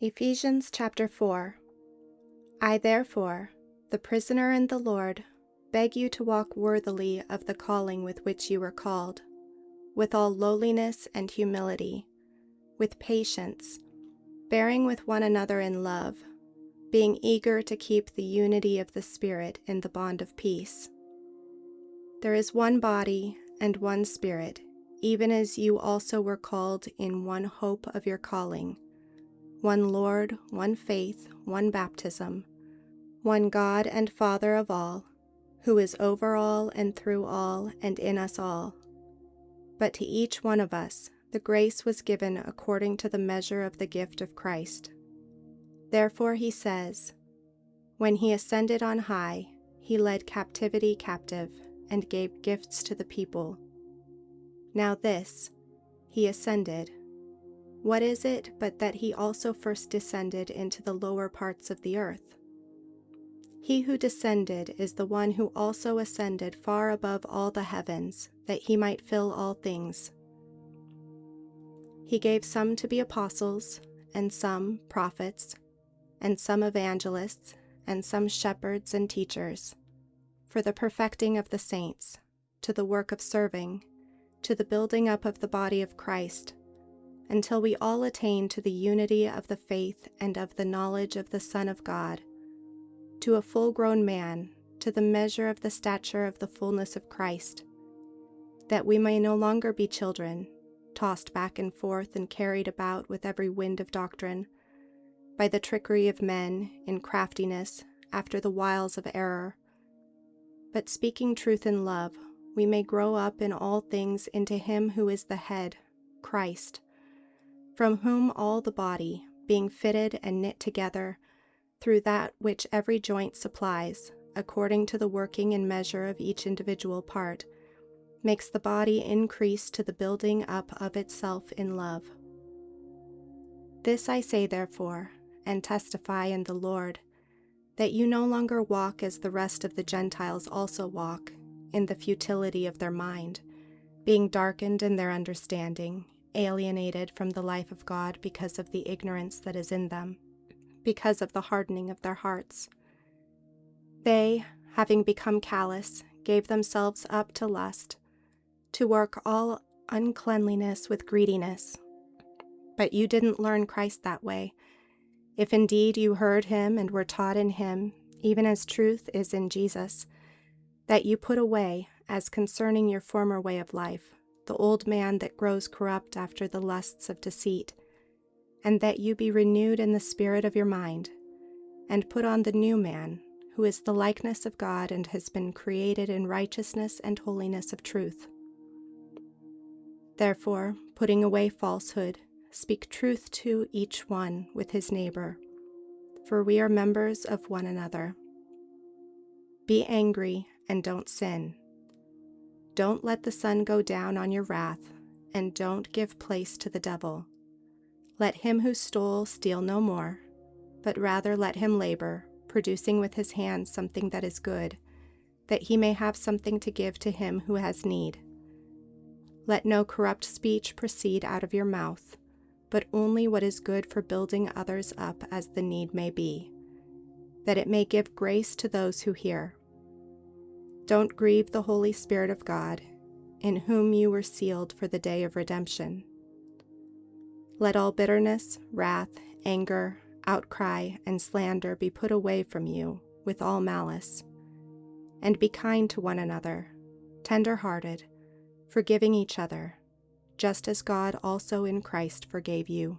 Ephesians chapter 4. I therefore, the prisoner in the Lord, beg you to walk worthily of the calling with which you were called, with all lowliness and humility, with patience, bearing with one another in love, being eager to keep the unity of the Spirit in the bond of peace. There is one body and one Spirit, even as you also were called in one hope of your calling, one Lord, one faith, one baptism, one God and Father of all, who is over all and through all and in us all. But to each one of us the grace was given according to the measure of the gift of Christ. Therefore he says, when he ascended on high, he led captivity captive and gave gifts to the people. Now this, he ascended, what is it but that he also first descended into the lower parts of the earth? He who descended is the one who also ascended far above all the heavens, that he might fill all things. He gave some to be apostles, and some prophets, and some evangelists, and some shepherds and teachers, for the perfecting of the saints, to the work of serving, to the building up of the body of Christ, until we all attain to the unity of the faith and of the knowledge of the Son of God, to a full-grown man, to the measure of the stature of the fullness of Christ, that we may no longer be children, tossed back and forth and carried about with every wind of doctrine, by the trickery of men in craftiness, after the wiles of error. But speaking truth in love, we may grow up in all things into him who is the head, Christ, from whom all the body, being fitted and knit together, through that which every joint supplies, according to the working in measure of each individual part, makes the body increase to the building up of itself in love. This I say therefore, and testify in the Lord, that you no longer walk as the rest of the Gentiles also walk, in the futility of their mind, being darkened in their understanding, alienated from the life of God because of the ignorance that is in them, because of the hardening of their hearts. They, having become callous, gave themselves up to lust, to work all uncleanliness with greediness. But you didn't learn Christ that way, if indeed you heard him and were taught in him, even as truth is in Jesus, that you put away, as concerning your former way of life, the old man that grows corrupt after the lusts of deceit, and that you be renewed in the spirit of your mind, and put on the new man, who is the likeness of God and has been created in righteousness and holiness of truth. Therefore, putting away falsehood, speak truth to each one with his neighbor, for we are members of one another. Be angry and don't sin. Don't let the sun go down on your wrath, and don't give place to the devil. Let him who stole steal no more, but rather let him labor, producing with his hands something that is good, that he may have something to give to him who has need. Let no corrupt speech proceed out of your mouth, but only what is good for building others up as the need may be, that it may give grace to those who hear. Don't grieve the Holy Spirit of God, in whom you were sealed for the day of redemption. Let all bitterness, wrath, anger, outcry, and slander be put away from you with all malice. And be kind to one another, tender-hearted, forgiving each other, just as God also in Christ forgave you.